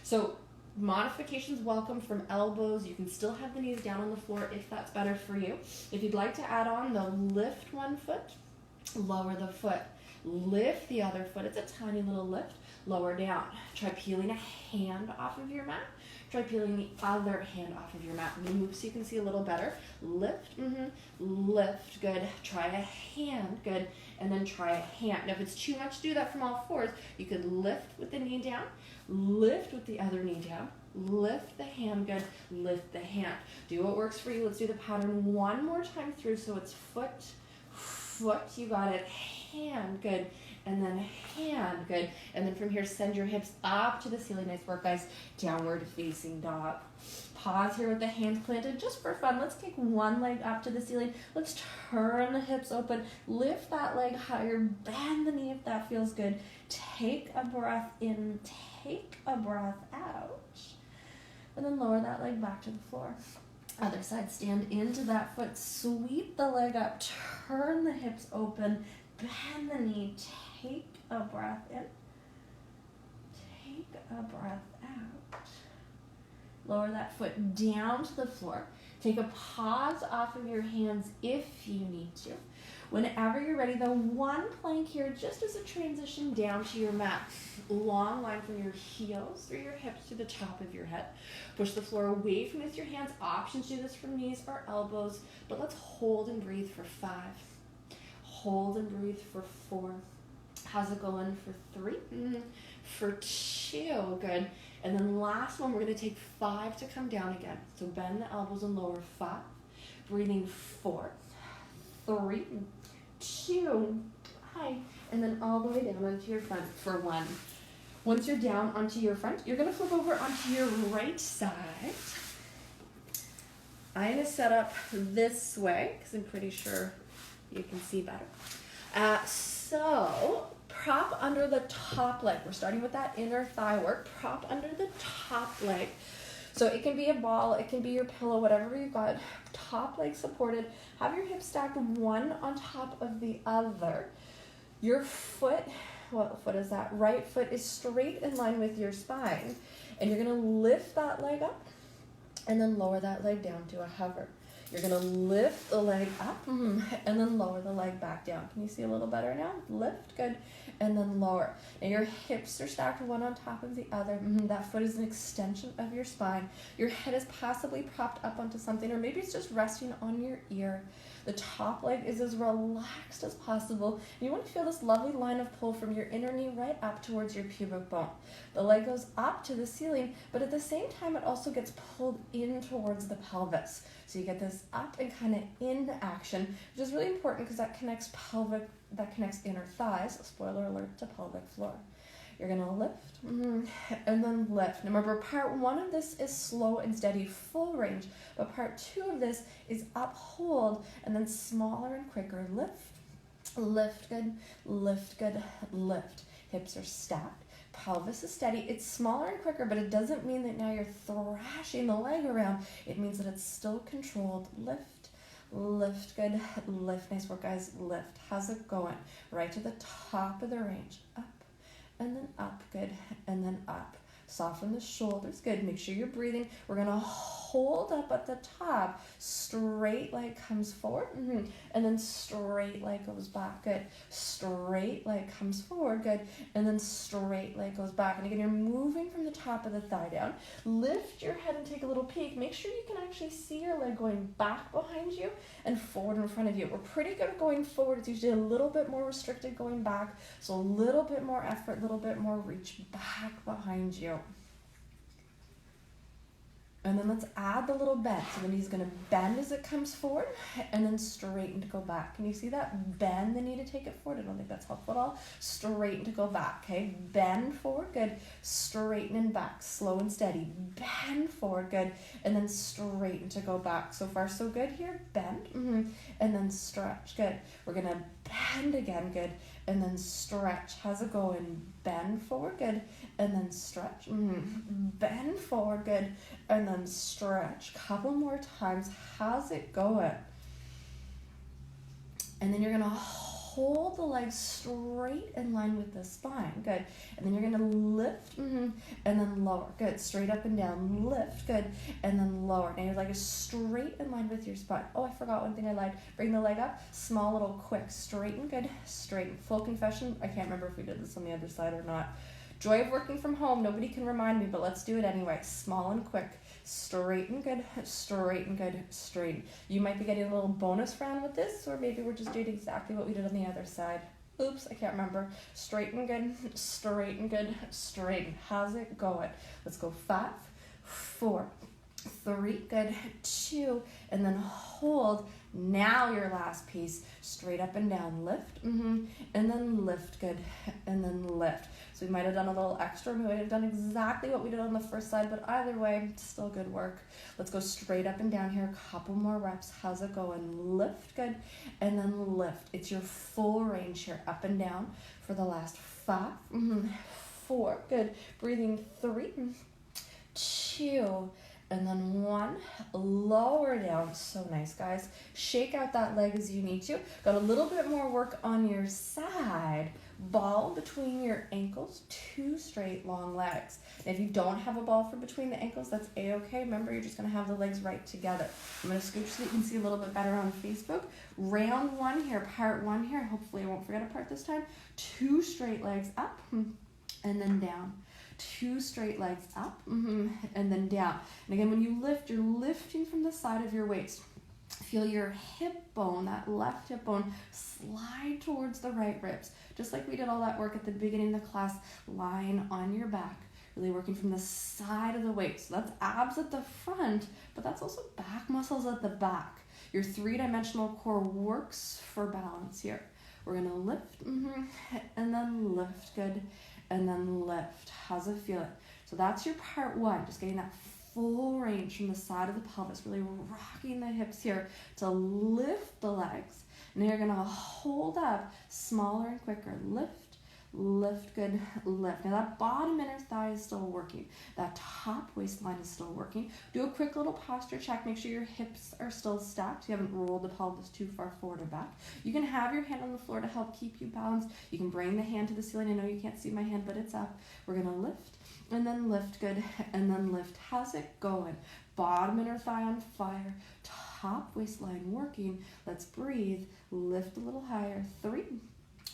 So modifications welcome from elbows. You can still have the knees down on the floor if that's better for you. If you'd like to add on the lift one foot, lower the foot. lift the other foot. It's a tiny little lift. Lower down. Try peeling a hand off of your mat. Try peeling the other hand off of your mat. Move so you can see a little better. Lift, lift, good. Try a hand, good. And then try a hand. Now if it's too much to do that from all fours, you could lift with the knee down, lift with the other knee down, lift the hand, good. Lift the hand. Do what works for you. Let's do the pattern one more time through. So it's foot, foot, you got it. Hand, good. And then hand, good. And then from here, send your hips up to the ceiling. Nice work, guys. Downward facing dog. Pause here with the hands planted just for fun. Let's take one leg up to the ceiling. Let's turn the hips open. Lift that leg higher. Bend the knee if that feels good. Take a breath in. Take a breath out. And then lower that leg back to the floor. Other side, stand into that foot. Sweep the leg up. Turn the hips open. Bend the knee. Take a breath in. Take a breath out. Lower that foot down to the floor. Take a pause off of your hands if you need to. Whenever you're ready, though, one plank here just as a transition down to your mat. Long line from your heels through your hips to the top of your head. Push the floor away from you with your hands. Options to do this from knees or elbows, but let's hold and breathe for 5. Hold and breathe for 4. How's it going for 3? For 2, good. And then last one, we're going to take 5 to come down again. So bend the elbows and lower 5. Breathing 4, 3, 2, hi. And then all the way down onto your front for 1. Once you're down onto your front, you're going to flip over onto your right side. I'm going to set up this way because I'm pretty sure you can see better. So prop under the top leg. We're starting with that inner thigh work. Prop under the top leg. So it can be a ball, it can be your pillow, whatever you've got. Top leg supported. Have your hips stacked one on top of the other. Your foot, what foot is that? Right foot is straight in line with your spine. And you're going to lift that leg up and then lower that leg down to a hover. You're going to lift the leg up and then lower the leg back down. Can you see a little better now? Lift, good, and then lower. Now your hips are stacked one on top of the other. That foot is an extension of your spine. Your head is possibly propped up onto something, or maybe it's just resting on your ear. The top leg is as relaxed as possible. And you want to feel this lovely line of pull from your inner knee right up towards your pubic bone. The leg goes up to the ceiling, but at the same time, it also gets pulled in towards the pelvis. So you get this up and kind of in action, which is really important because that connects inner thighs. Spoiler alert to pelvic floor. You're going to lift and then lift. Now remember, part 1 of this is slow and steady, full range. But part 2 of this is up, hold, and then smaller and quicker. Lift, lift, good, lift, good, lift. Hips are stacked. Pelvis is steady. It's smaller and quicker, but it doesn't mean that now you're thrashing the leg around. It means that it's still controlled. Lift, lift, good, lift. Nice work, guys. Lift. How's it going? Right to the top of the range. Up. And then up, good, and then up. Soften the shoulders, good. Make sure you're breathing. We're going to hold up at the top. Straight leg comes forward, and then straight leg goes back, good. Straight leg comes forward, good, and then straight leg goes back. And again, you're moving from the top of the thigh down. Lift your head and take a little peek. Make sure you can actually see your leg going back behind you and forward in front of you. We're pretty good at going forward. It's usually a little bit more restricted going back, so a little bit more effort, a little bit more reach back behind you. And then let's add the little bend. So the knee's going to bend as it comes forward and then straighten to go back. Can you see that? Bend the knee to take it forward. I don't think that's helpful at all. Straighten to go back, okay? Bend forward, good. Straighten and back, slow and steady. Bend forward, good. And then straighten to go back. So far, so good here. Bend, and then stretch, good. We're going to bend again, good. And then stretch. How's it going? Bend forward, good. And then stretch. Bend forward, good. And then stretch. Couple more times. How's it going? And then you're going to hold the legs straight in line with the spine. Good. And then you're going to lift and then lower. Good. Straight up and down. Lift. Good. And then lower. Now your leg is straight in line with your spine. Oh, I forgot one thing I lied. Bring the leg up. Small little quick. Straighten. Good. Straighten. Full confession. I can't remember if we did this on the other side or not. Joy of working from home. Nobody can remind me, but let's do it anyway. Small and quick. Straighten, good, straighten, good, straighten. You might be getting a little bonus round with this, or maybe we're just doing exactly what we did on the other side. Oops, I can't remember. Straighten, good, straighten, good, straighten. How's it going? Let's go 5, 4, 3, good, 2, and then hold. Now your last piece, straight up and down, lift, and then lift, good, and then lift. So we might have done a little extra, we might have done exactly what we did on the first side, but either way, still good work. Let's go straight up and down here, a couple more reps. How's it going? Lift, good, and then lift. It's your full range here, up and down for the last 5, 4, good. Breathing 3, 2, and then 1, lower down. So nice, guys. Shake out that leg as you need to. Got a little bit more work on your side. Ball between your ankles, 2 straight long legs. And if you don't have a ball for between the ankles, that's a-okay. Remember, you're just gonna have the legs right together. I'm gonna scooch so that you can see a little bit better on Facebook. Round 1 here, part 1 here. Hopefully I won't forget a part this time. 2 straight legs up and then down. 2 straight legs up and then down. And again, when you lift, you're lifting from the side of your waist. Feel your hip bone, that left hip bone, slide towards the right ribs. Just like we did all that work at the beginning of the class, lying on your back. Really working from the side of the waist. So that's abs at the front, but that's also back muscles at the back. Your 3-dimensional core works for balance here. We're gonna lift, and then lift, good, and then lift. How's it feeling? So that's your part 1, just getting that full range from the side of the pelvis, really rocking the hips here to lift the legs. And then you're gonna hold up, smaller and quicker. Lift, lift, good, lift. Now that bottom inner thigh is still working. That top waistline is still working. Do a quick little posture check. Make sure your hips are still stacked. You haven't rolled the pelvis too far forward or back. You can have your hand on the floor to help keep you balanced. You can bring the hand to the ceiling. I know you can't see my hand, but it's up. We're gonna lift and then lift, good, and then lift. How's it going? Bottom inner thigh on fire, top waistline working. Let's breathe. Lift a little higher. 3,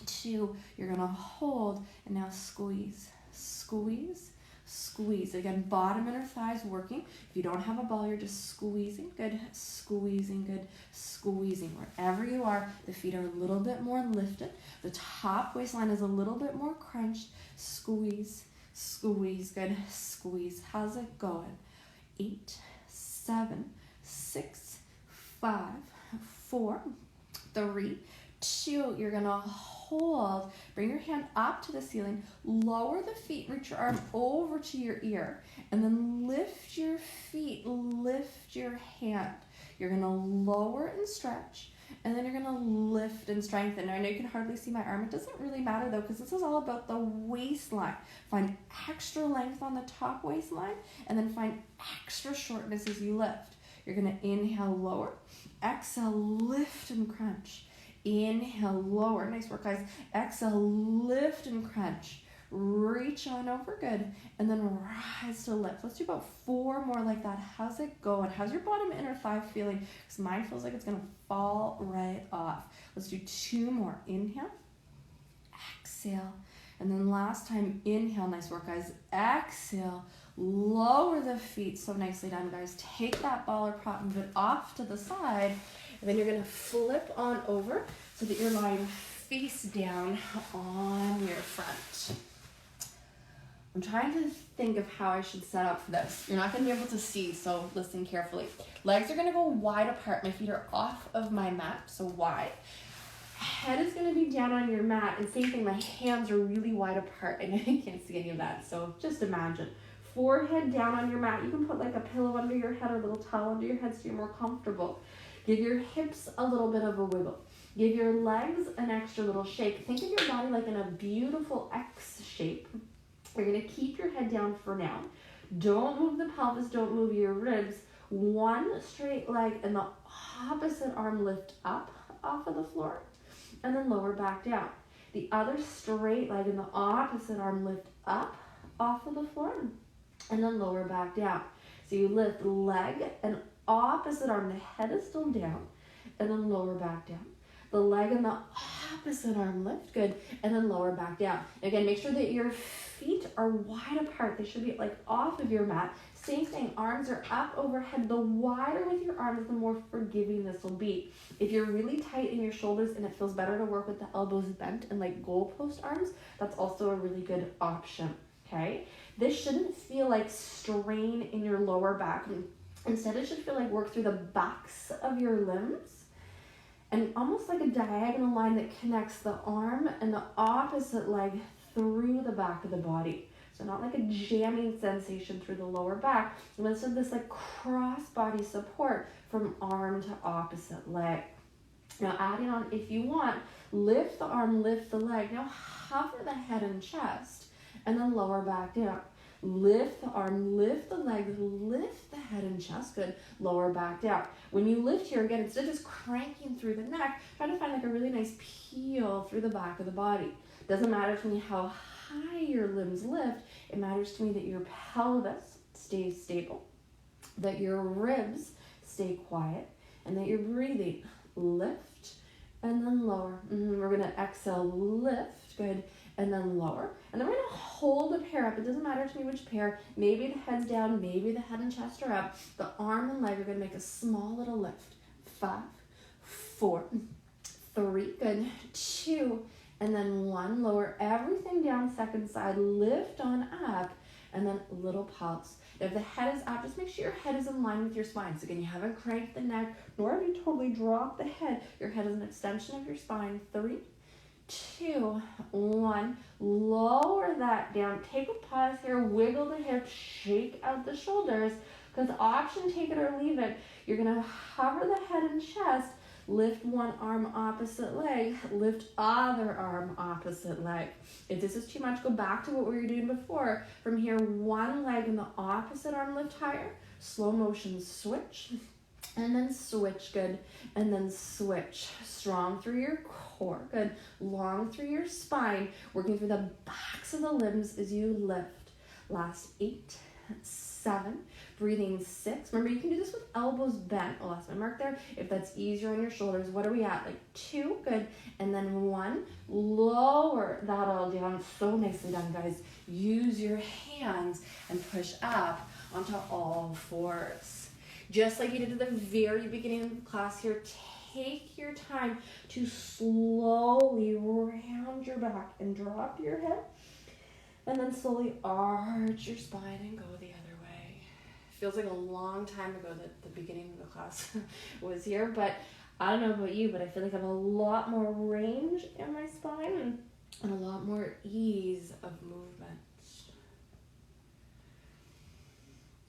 2, you're gonna hold, and now squeeze, squeeze, squeeze. Again, bottom inner thighs working. If you don't have a ball, you're just squeezing, good, squeezing, good, squeezing. Wherever you are, the feet are a little bit more lifted. The top waistline is a little bit more crunched. Squeeze, squeeze, good, squeeze. How's it going? 8, 7, 6, 5, 4, 3, 2. You're gonna hold. Bring your hand up to the ceiling. Lower the feet. Reach your arm over to your ear, and then lift your feet. Lift your hand. You're gonna lower and stretch. And then you're gonna lift and strengthen. Now, I know you can hardly see my arm. It doesn't really matter though, because this is all about the waistline. Find extra length on the top waistline, and then find extra shortness as you lift. You're gonna inhale, lower. Exhale, lift and crunch. Inhale, lower. Nice work, guys. Exhale, lift and crunch. Reach on over, good. And then rise to lift. Let's do about 4 more like that. How's it going? How's your bottom inner thigh feeling? Because mine feels like it's going to fall right off. Let's do 2 more. Inhale. Exhale. And then last time, inhale. Nice work, guys. Exhale. Lower the feet. So nicely done, guys. Take that ball or prop, move it off to the side. And then you're going to flip on over so that you're lying face down on your front. I'm trying to think of how I should set up for this. You're not going to be able to see, so listen carefully. Legs are going to go wide apart. My feet are off of my mat, so wide. Head is going to be down on your mat, and same thing, my hands are really wide apart. I know you can't see any of that, so just imagine. Forehead down on your mat. You can put like a pillow under your head or a little towel under your head so you're more comfortable. Give your hips a little bit of a wiggle. Give your legs an extra little shake. Think of your body like in a beautiful X shape. You're going to keep your head down for now. Don't move the pelvis. Don't move your ribs. 1 straight leg and the opposite arm lift up off of the floor. and then lower back down. The other straight leg in the opposite arm, lift up off of the floor, and then lower back down. So you lift leg and opposite arm, the head is still down, and then lower back down. The leg and the opposite arm lift, good, and then lower back down. Again, make sure that your feet are wide apart. They should be like off of your mat. Same thing, arms are up overhead. The wider with your arms, the more forgiving this will be. If you're really tight in your shoulders and it feels better to work with the elbows bent and like goalpost arms, that's also a really good option, okay? This shouldn't feel like strain in your lower back. Instead, it should feel like work through the backs of your limbs and almost like a diagonal line that connects the arm and the opposite leg through the back of the body. So not like a jamming sensation through the lower back, but instead this like cross body support from arm to opposite leg. Now adding on, if you want, lift the arm, lift the leg. Now hover the head and chest and then lower back down. Lift the arm, lift the leg, lift the head and chest, good, lower back down. When you lift here, again, instead of just cranking through the neck, try to find like a really nice peel through the back of the body. Doesn't matter to me how high your limbs lift, it matters to me that your pelvis stays stable, that your ribs stay quiet, and that you're breathing. Lift and then lower. We're gonna exhale, lift, good, and then lower. And then we're gonna hold a pair up. It doesn't matter to me which pair. Maybe the head's down, maybe the head and chest are up. The arm and leg are gonna make a small little lift. 5, 4, 3, good, 2, and then 1. Lower everything down, second side, lift on up, and then little pulse. If the head is up, just make sure your head is in line with your spine. So again, you haven't cranked the neck, nor have you totally dropped the head. Your head is an extension of your spine. 3, 2, 1. Lower that down. Take a pause here. Wiggle the hips. Shake out the shoulders. Because option, take it or leave it. You're going to hover the head and chest. Lift one arm, opposite leg. Lift other arm, opposite leg. If this is too much, go back to what we were doing before. From here, one leg and the opposite arm lift higher. Slow motion switch. And then switch, good. And then switch. Strong through your core, good. Long through your spine. Working through the backs of the limbs as you lift. Last 8, 7. Breathing 6. Remember, you can do this with elbows bent. I lost my mark there. If that's easier on your shoulders, what are we at? Like 2, good. And then 1. Lower that all down. So nicely done, guys. Use your hands and push up onto all fours. Just like you did at the very beginning of the class here, take your time to slowly round your back and drop your head. And then slowly arch your spine and go the other way. Feels like a long time ago that the beginning of the class was here, but I don't know about you, but I feel like I have a lot more range in my spine and a lot more ease of movement.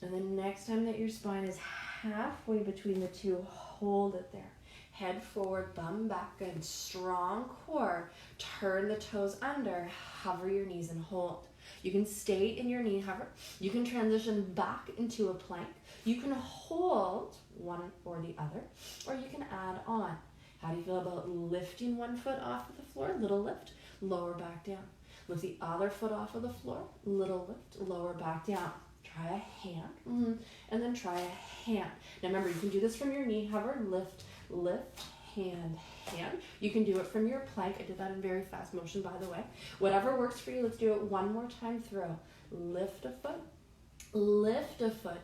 And then next time that your spine is halfway between the two, hold it there. Head forward, bum back, good. Strong core. Turn the toes under. Hover your knees and hold. You can stay in your knee hover. You can transition back into a plank. You can hold one or the other, or you can add on. How do you feel about lifting one foot off of the floor? Little lift, lower back down. Lift the other foot off of the floor. Little lift, lower back down. Try a hand, and then try a hand. Now remember, you can do this from your knee hover, lift, lift, hand, hand. You can do it from your plank. I did that in very fast motion, by the way. Whatever works for you, let's do it one more time through. Lift a foot,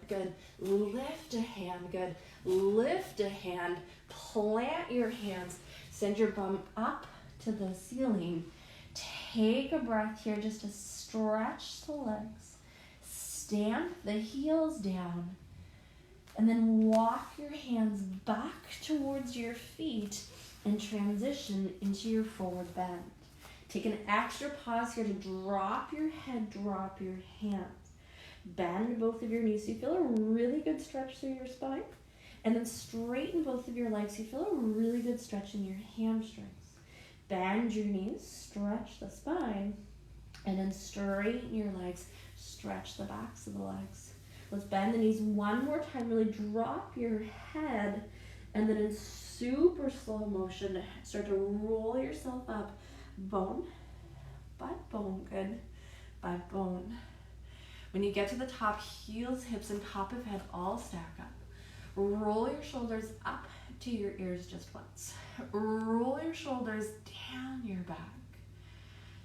good. Lift a hand, good. Lift a hand, plant your hands, send your bum up to the ceiling. Take a breath here just to stretch the legs. Stamp the heels down, and then walk your hands back towards your feet and transition into your forward bend. Take an extra pause here to drop your head, drop your hands. Bend both of your knees so you feel a really good stretch through your spine, and then straighten both of your legs so you feel a really good stretch in your hamstrings. Bend your knees, stretch the spine, and then straighten your legs. Stretch the backs of the legs. Let's bend the knees one more time. Really drop your head And then in super slow motion, start to roll yourself up, bone by bone, good, by bone. When you get to the top, heels, hips, and top of head all stack up. Roll your shoulders up to your ears just once. Roll your shoulders down your back.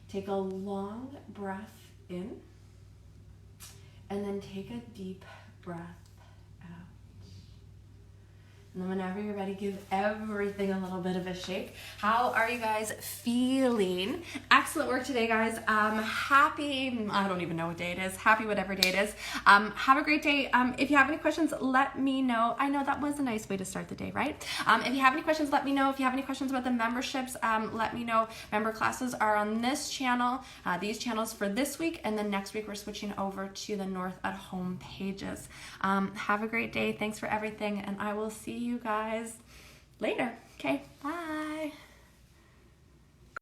Take a long breath in, and then take a deep breath out. And then whenever you're ready, give everything a little bit of a shake. How are you guys feeling? Excellent work today, guys. Happy, I don't even know what day it is. Happy whatever day it is. Have a great day. If you have any questions, let me know. I know that was a nice way to start the day, right? If you have any questions, let me know. If you have any questions about the memberships, let me know. Member classes are on this channel, these channels for this week, and then next week we're switching over to the North at Home pages. Have a great day. Thanks for everything, and I will see you guys later. Okay, bye.